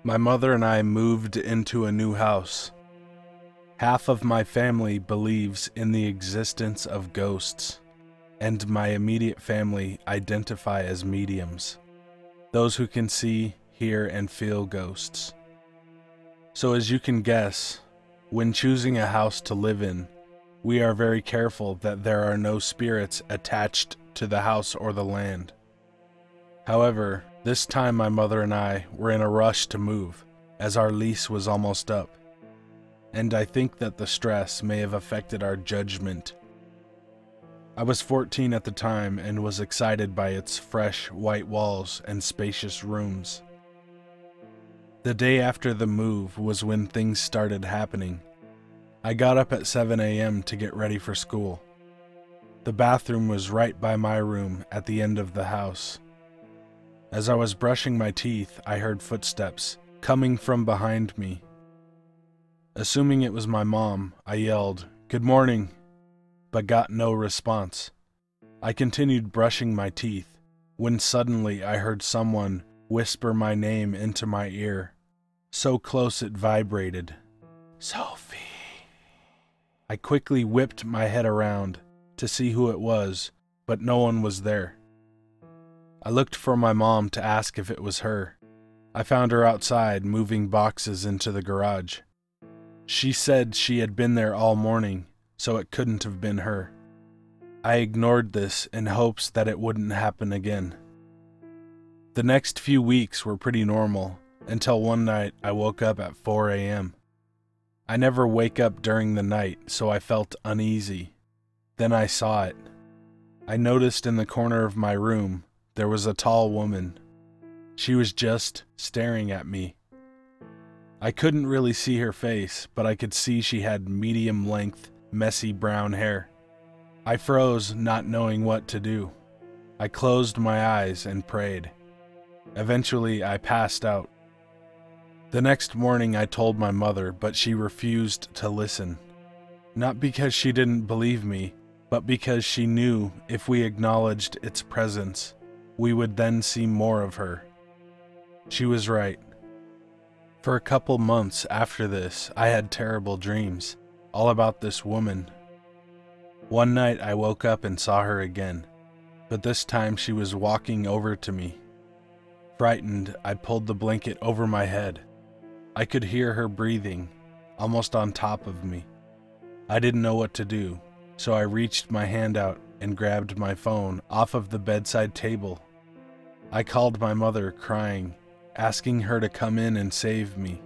My mother and I moved into a new house. Half of my family believes in the existence of ghosts, and my immediate family identify as mediums, those who can see, hear, and feel ghosts. So as you can guess, when choosing a house to live in, we are very careful that there are no spirits attached to the house or the land. However, this time my mother and I were in a rush to move, as our lease was almost up, and I think that the stress may have affected our judgment. I was 14 at the time and was excited by its fresh white walls and spacious rooms. The day after the move was when things started happening. I got up at 7 a.m. to get ready for school. The bathroom was right by my room at the end of the house. As I was brushing my teeth, I heard footsteps coming from behind me. Assuming it was my mom, I yelled, "Good morning," but got no response. I continued brushing my teeth when suddenly I heard someone whisper my name into my ear, so close it vibrated. "Sophie." I quickly whipped my head around to see who it was, but no one was there. I looked for my mom to ask if it was her. I found her outside moving boxes into the garage. She said she had been there all morning, so it couldn't have been her. I ignored this in hopes that it wouldn't happen again. The next few weeks were pretty normal, until one night I woke up at 4 a.m. I never wake up during the night, so I felt uneasy. Then I saw it. I noticed in the corner of my room there was a tall woman. She was just staring at me. I couldn't really see her face, but I could see she had medium-length, messy brown hair. I froze, not knowing what to do. I closed my eyes and prayed. Eventually, I passed out. The next morning I told my mother, but she refused to listen. Not because she didn't believe me, but because she knew if we acknowledged its presence, we would then see more of her. She was right. For a couple months after this, I had terrible dreams, all about this woman. One night I woke up and saw her again, but this time she was walking over to me. Frightened, I pulled the blanket over my head. I could hear her breathing, almost on top of me. I didn't know what to do, so I reached my hand out and grabbed my phone off of the bedside table. I called my mother, crying, asking her to come in and save me.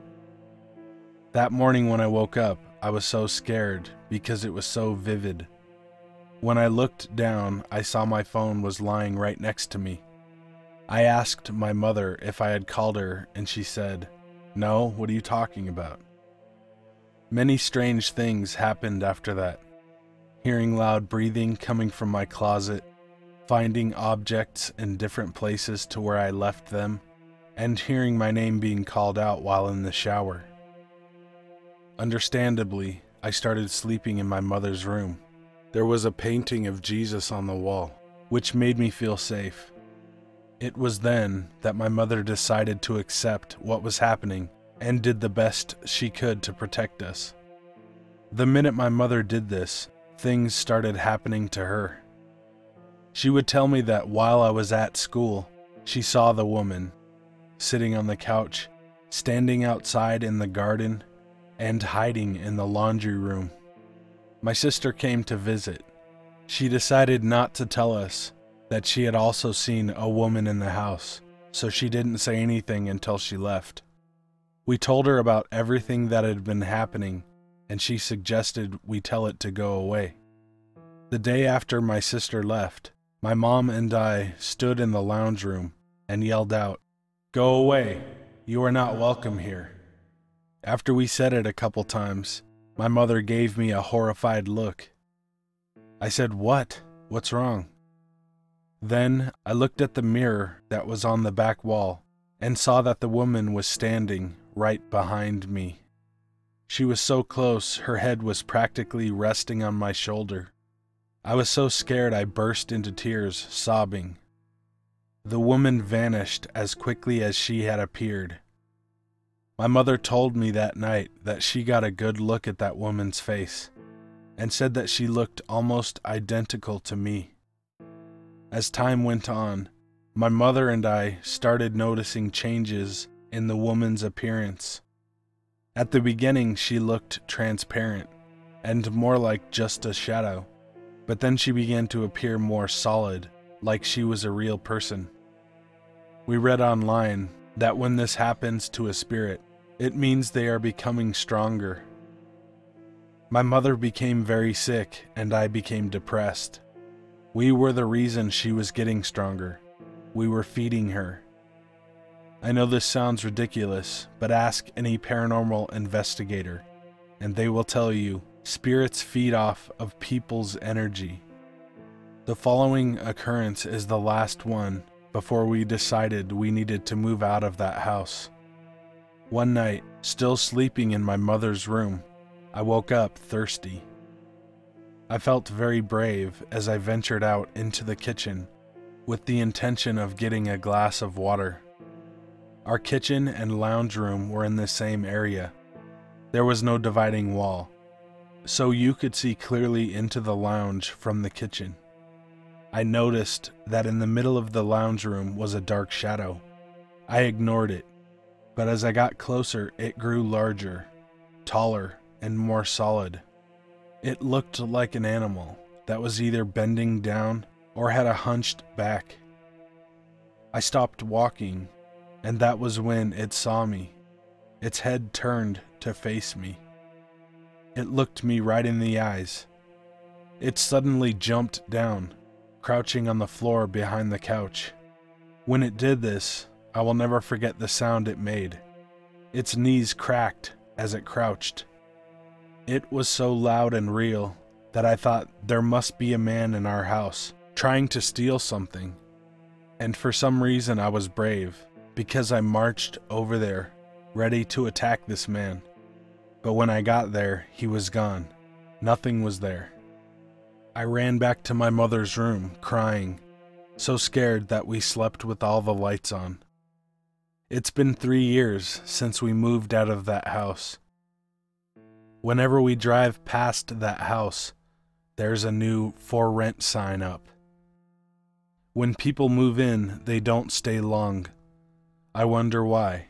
That morning when I woke up, I was so scared because it was so vivid. When I looked down, I saw my phone was lying right next to me. I asked my mother if I had called her, and she said, "No, what are you talking about?" Many strange things happened after that. Hearing loud breathing coming from my closet, finding objects in different places to where I left them, and hearing my name being called out while in the shower. Understandably, I started sleeping in my mother's room. There was a painting of Jesus on the wall, which made me feel safe. It was then that my mother decided to accept what was happening and did the best she could to protect us. The minute my mother did this, things started happening to her. She would tell me that while I was at school, she saw the woman sitting on the couch, standing outside in the garden, and hiding in the laundry room. My sister came to visit. She decided not to tell us that she had also seen a woman in the house, so she didn't say anything until she left. We told her about everything that had been happening, and she suggested we tell it to go away. The day after my sister left, my mom and I stood in the lounge room and yelled out, "Go away, you are not welcome here." After we said it a couple times, my mother gave me a horrified look. I said, "What? What's wrong?" Then I looked at the mirror that was on the back wall and saw that the woman was standing right behind me. She was so close, her head was practically resting on my shoulder. I was so scared I burst into tears, sobbing. The woman vanished as quickly as she had appeared. My mother told me that night that she got a good look at that woman's face and said that she looked almost identical to me. As time went on, my mother and I started noticing changes in the woman's appearance. At the beginning, she looked transparent and more like just a shadow, but then she began to appear more solid, like she was a real person. We read online that when this happens to a spirit, it means they are becoming stronger. My mother became very sick and I became depressed. We were the reason she was getting stronger. We were feeding her. I know this sounds ridiculous, but ask any paranormal investigator, and they will tell you spirits feed off of people's energy. The following occurrence is the last one before we decided we needed to move out of that house. One night, still sleeping in my mother's room, I woke up thirsty. I felt very brave as I ventured out into the kitchen with the intention of getting a glass of water. Our kitchen and lounge room were in the same area. There was no dividing wall, so you could see clearly into the lounge from the kitchen. I noticed that in the middle of the lounge room was a dark shadow. I ignored it, but as I got closer, it grew larger, taller, and more solid. It looked like an animal that was either bending down or had a hunched back. I stopped walking, and that was when it saw me. Its head turned to face me. It looked me right in the eyes. It suddenly jumped down, crouching on the floor behind the couch. When it did this, I will never forget the sound it made. Its knees cracked as it crouched. It was so loud and real that I thought there must be a man in our house trying to steal something. And for some reason I was brave, because I marched over there, ready to attack this man. But when I got there, he was gone. Nothing was there. I ran back to my mother's room, crying, so scared that we slept with all the lights on. It's been 3 years since we moved out of that house. Whenever we drive past that house, there's a new "For Rent" sign up. When people move in, they don't stay long. I wonder why.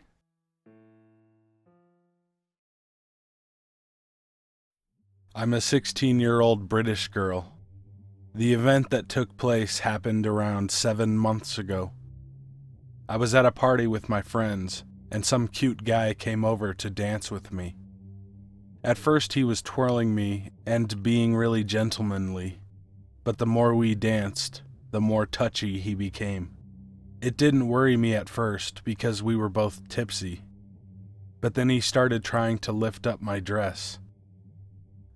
I'm a 16-year-old British girl. The event that took place happened around 7 months ago. I was at a party with my friends, and some cute guy came over to dance with me. At first he was twirling me and being really gentlemanly, but the more we danced, the more touchy he became. It didn't worry me at first because we were both tipsy, but then he started trying to lift up my dress.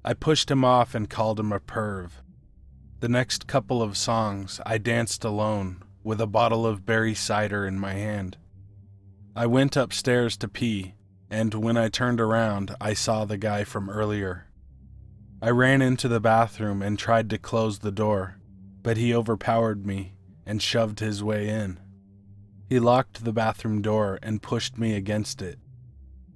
I pushed him off and called him a perv. The next couple of songs, I danced alone with a bottle of berry cider in my hand. I went upstairs to pee, and when I turned around, I saw the guy from earlier. I ran into the bathroom and tried to close the door, but he overpowered me and shoved his way in. He locked the bathroom door and pushed me against it.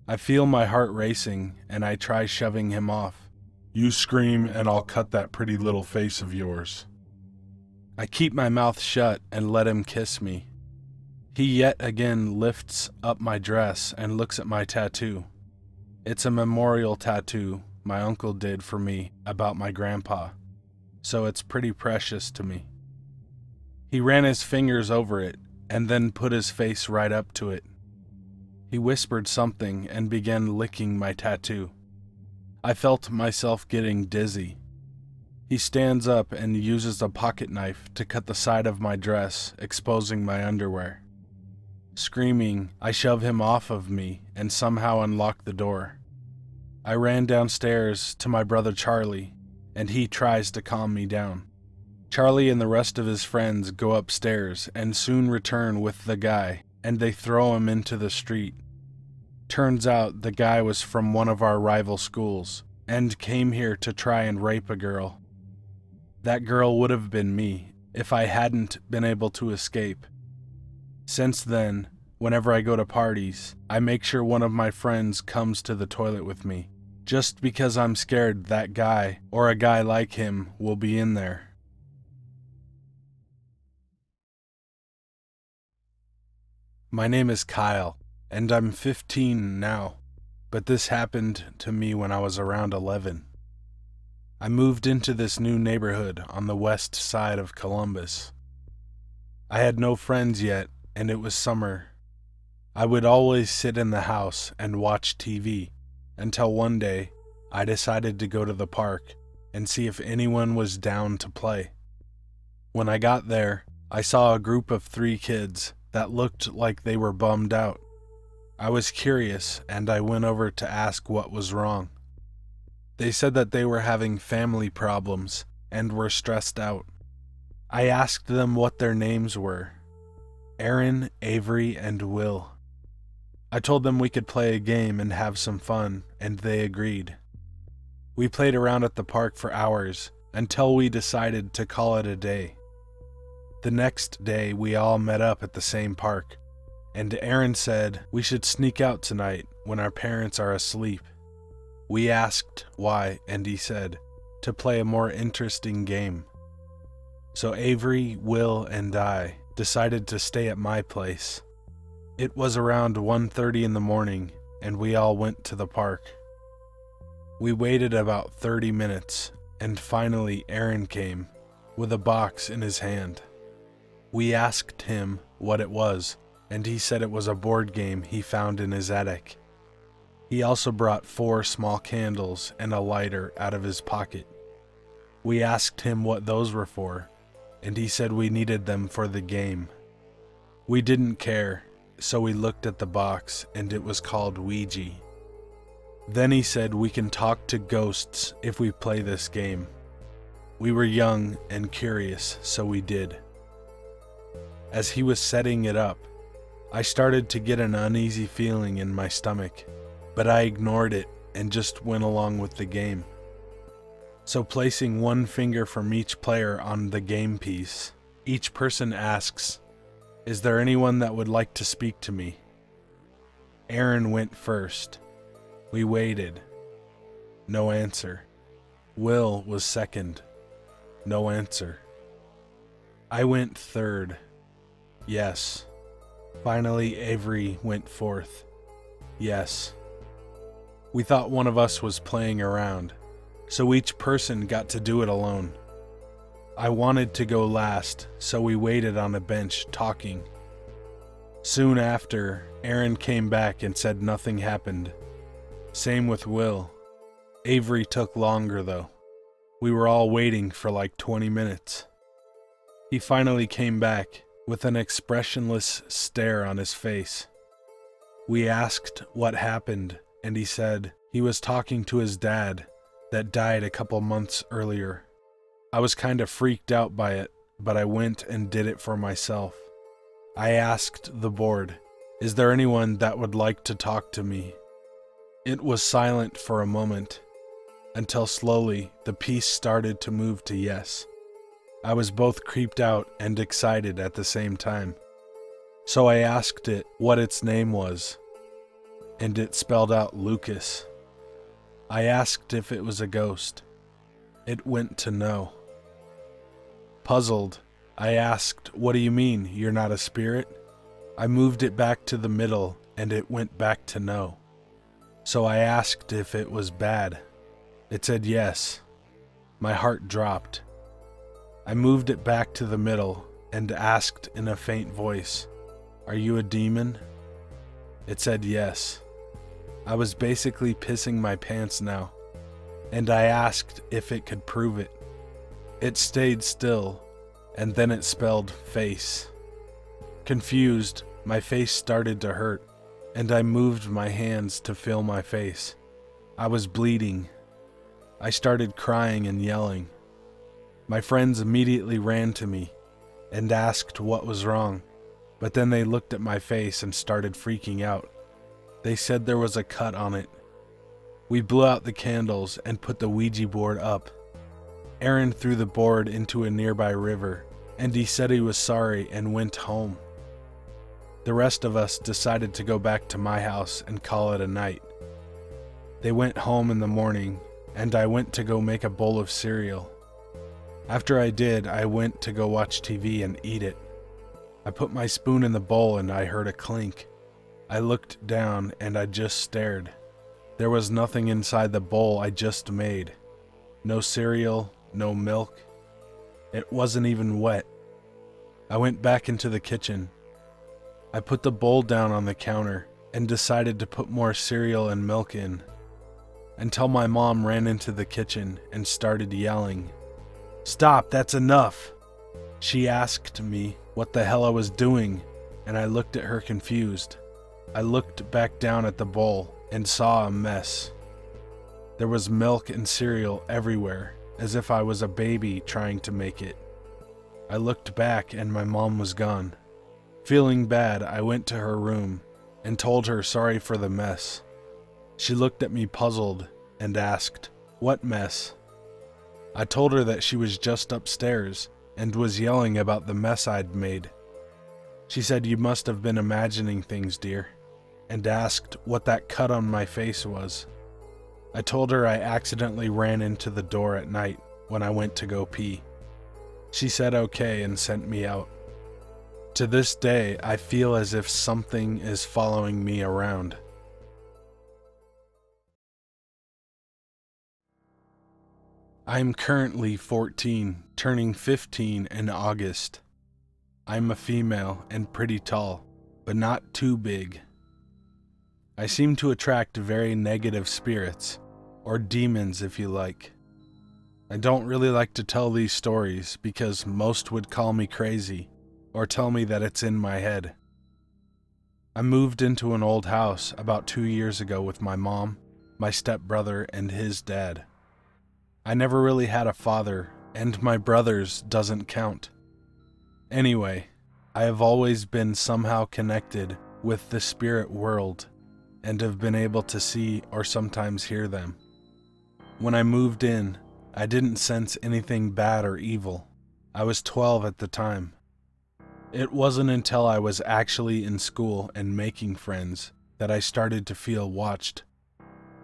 I feel my heart racing, and I try shoving him off. "You scream and I'll cut that pretty little face of yours." I keep my mouth shut and let him kiss me. He yet again lifts up my dress and looks at my tattoo. It's a memorial tattoo my uncle did for me about my grandpa, so it's pretty precious to me. He ran his fingers over it and then put his face right up to it. He whispered something and began licking my tattoo. I felt myself getting dizzy. He stands up and uses a pocket knife to cut the side of my dress, exposing my underwear. Screaming, I shove him off of me and somehow unlock the door. I ran downstairs to my brother Charlie, and he tries to calm me down. Charlie and the rest of his friends go upstairs and soon return with the guy, and they throw him into the street. Turns out the guy was from one of our rival schools and came here to try and rape a girl. That girl would have been me if I hadn't been able to escape. Since then, Whenever I go to parties, I make sure one of my friends comes to the toilet with me, just because I'm scared that guy, or a guy like him, will be in there. My name is Kyle, and I'm 15 now, but this happened to me when I was around 11. I moved into this new neighborhood on the west side of Columbus. I had no friends yet, and it was summer. I would always sit in the house and watch TV until one day I decided to go to the park and see if anyone was down to play. When I got there, I saw a group of 3 kids that looked like they were bummed out. I was curious and I went over to ask what was wrong. They said that they were having family problems and were stressed out. I asked them what their names were: Aaron, Avery, and Will. I told them we could play a game and have some fun, and they agreed. We played around at the park for hours until we decided to call it a day. The next day, we all met up at the same park, and Aaron said we should sneak out tonight when our parents are asleep. We asked why, and he said, to play a more interesting game. So Avery, Will, and I decided to stay at my place. It was around 1:30 in the morning, and we all went to the park. We waited about 30 minutes, and finally Aaron came, with a box in his hand. We asked him what it was, and he said it was a board game he found in his attic. He also brought 4 small candles and a lighter out of his pocket. We asked him what those were for, and he said we needed them for the game. We didn't care, so we looked at the box, and it was called Ouija. Then he said we can talk to ghosts if we play this game. We were young and curious, so we did. As he was setting it up, I started to get an uneasy feeling in my stomach, but I ignored it and just went along with the game. So placing 1 finger from each player on the game piece, each person asks, "Is there anyone that would like to speak to me?" Aaron went first. We waited. No answer. Will was second. No answer. I went third. Yes. Finally, Avery went fourth. Yes. We thought one of us was playing around, so each person got to do it alone. I wanted to go last, so we waited on a bench talking. Soon after, Aaron came back and said nothing happened. Same with Will. Avery took longer though. We were all waiting for like 20 minutes. He finally came back with an expressionless stare on his face. We asked what happened, and he said he was talking to his dad that died a couple months earlier. I was kind of freaked out by it, but I went and did it for myself. I asked the board, "Is there anyone that would like to talk to me?" It was silent for a moment, until slowly the piece started to move to yes. I was both creeped out and excited at the same time. So I asked it what its name was, and it spelled out Lucas. I asked if it was a ghost. It went to no. Puzzled, I asked, "What do you mean, you're not a spirit?" I moved it back to the middle, and it went back to no. So I asked if it was bad. It said yes. My heart dropped. I moved it back to the middle and asked in a faint voice, "Are you a demon?" It said yes. I was basically pissing my pants now, and I asked if it could prove it. It stayed still, and then it spelled face. Confused, my face started to hurt, and I moved my hands to feel my face. I was bleeding. I started crying and yelling. My friends immediately ran to me and asked what was wrong, but then they looked at my face and started freaking out. They said there was a cut on it. We blew out the candles and put the Ouija board up. Aaron threw the board into a nearby river, and he said he was sorry and went home. The rest of us decided to go back to my house and call it a night. They went home in the morning, and I went to go make a bowl of cereal. After I did, I went to go watch TV and eat it. I put my spoon in the bowl and I heard a clink. I looked down and I just stared. There was nothing inside the bowl I just made. No cereal, no milk. It wasn't even wet. I went back into the kitchen. I put the bowl down on the counter and decided to put more cereal and milk in, until my mom ran into the kitchen and started yelling, "Stop, that's enough!" She asked me what the hell I was doing, and I looked at her confused. I looked back down at the bowl and saw a mess. There was milk and cereal everywhere, as if I was a baby trying to make it. I looked back and my mom was gone. Feeling bad, I went to her room and told her sorry for the mess. She looked at me puzzled and asked, "What mess?" I told her that she was just upstairs and was yelling about the mess I'd made. She said, "You must have been imagining things, dear," and asked what that cut on my face was. I told her I accidentally ran into the door at night when I went to go pee. She said okay and sent me out. To this day, I feel as if something is following me around. I'm currently 14, turning 15 in August. I'm a female and pretty tall, but not too big. I seem to attract very negative spirits, or demons if you like. I don't really like to tell these stories because most would call me crazy, or tell me that it's in my head. I moved into an old house about 2 years ago with my mom, my stepbrother, and his dad. I never really had a father, and my brother's doesn't count. Anyway, I have always been somehow connected with the spirit world, and have been able to see or sometimes hear them. When I moved in, I didn't sense anything bad or evil. I was 12 at the time. It wasn't until I was actually in school and making friends that I started to feel watched,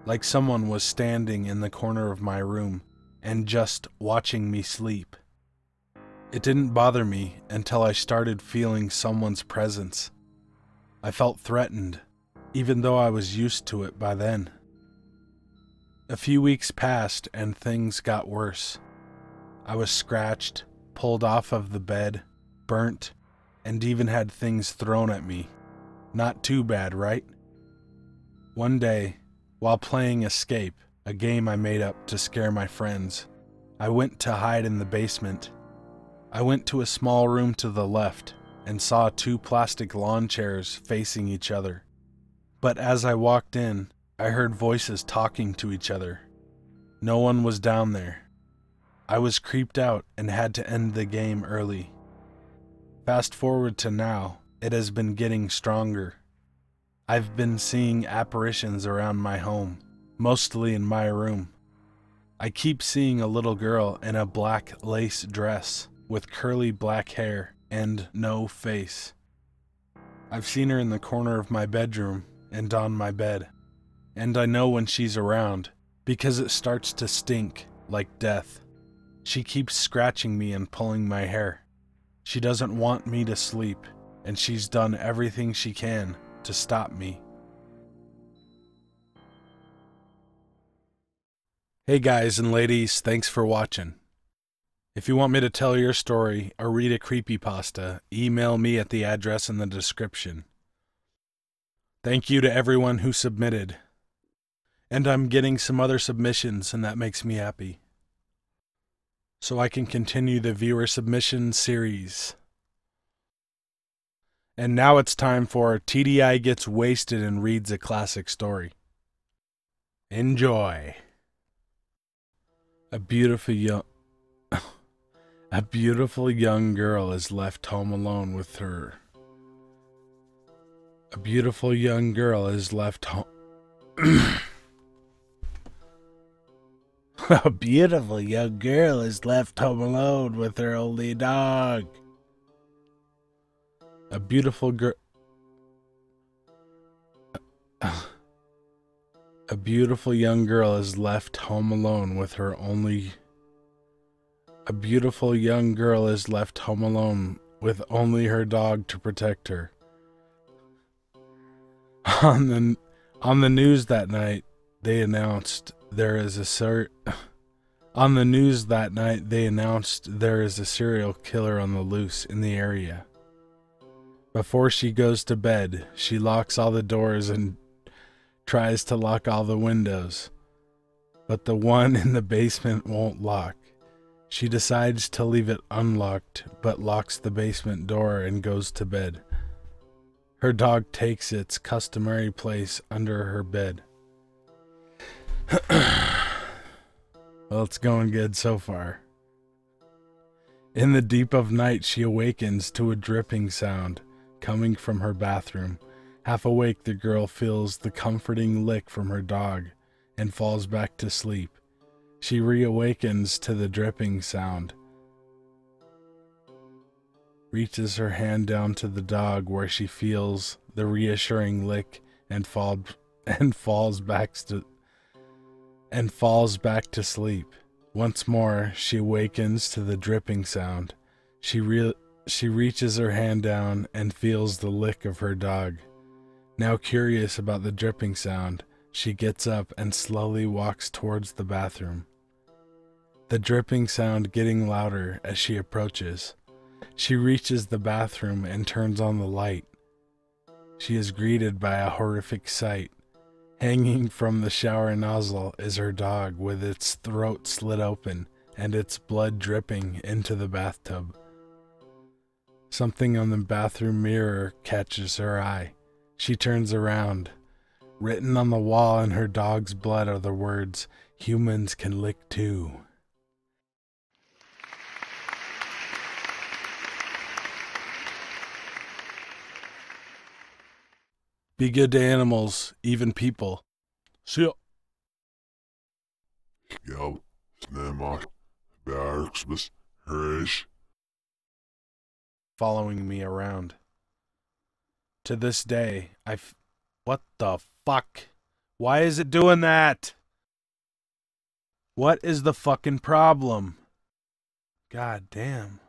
like someone was standing in the corner of my room and just watching me sleep. It didn't bother me until I started feeling someone's presence. I felt threatened, even though I was used to it by then. A few weeks passed and things got worse. I was scratched, pulled off of the bed, burnt, and even had things thrown at me. Not too bad, right? One day, while playing Escape, a game I made up to scare my friends, I went to hide in the basement. I went to a small room to the left and saw 2 plastic lawn chairs facing each other. But as I walked in, I heard voices talking to each other. No one was down there. I was creeped out and had to end the game early. Fast forward to now, it has been getting stronger. I've been seeing apparitions around my home, mostly in my room. I keep seeing a little girl in a black lace dress with curly black hair and no face. I've seen her in the corner of my bedroom and on my bed, and I know when she's around because it starts to stink like death. She keeps scratching me and pulling my hair. She doesn't want me to sleep, and she's done everything she can to stop me. Hey guys and ladies, thanks for watching. If you want me to tell your story or read a creepypasta, email me at the address in the description. Thank you to everyone who submitted. And I'm getting some other submissions, and that makes me happy, so I can continue the viewer submission series. And now it's time for TDI Gets Wasted and Reads a Classic Story. Enjoy. A beautiful young girl is left home alone with her. A beautiful young girl is left home. A beautiful young girl is left home alone with her only dog. A beautiful girl. A beautiful young girl is left home alone with her only... A beautiful young girl is left home alone with only her dog to protect her. On the news that night, they announced there is a serial killer on the loose in the area. Before she goes to bed, she locks all the doors and tries to lock all the windows, but the one in the basement won't lock. She decides to leave it unlocked, but locks the basement door and goes to bed. Her dog takes its customary place under her bed. Well, it's going good so far. In the deep of night, she awakens to a dripping sound coming from her bathroom. Half awake, the girl feels the comforting lick from her dog and falls back to sleep. She reawakens to the dripping sound, reaches her hand down to the dog where she feels the reassuring lick and falls back to sleep. Once more, she awakens to the dripping sound. She reaches her hand down and feels the lick of her dog. Now curious about the dripping sound, she gets up and slowly walks towards the bathroom. The dripping sound getting louder as she approaches. She reaches the bathroom and turns on the light. She is greeted by a horrific sight. Hanging from the shower nozzle is her dog with its throat slit open and its blood dripping into the bathtub. Something on the bathroom mirror catches her eye. She turns around. Written on the wall in her dog's blood are the words, "Humans can lick too." Be good to animals, even people. See ya. Ja, snämmar, björksbus, rish. Following me around. To this day, what the fuck? Why is it doing that? What is the fucking problem? God damn.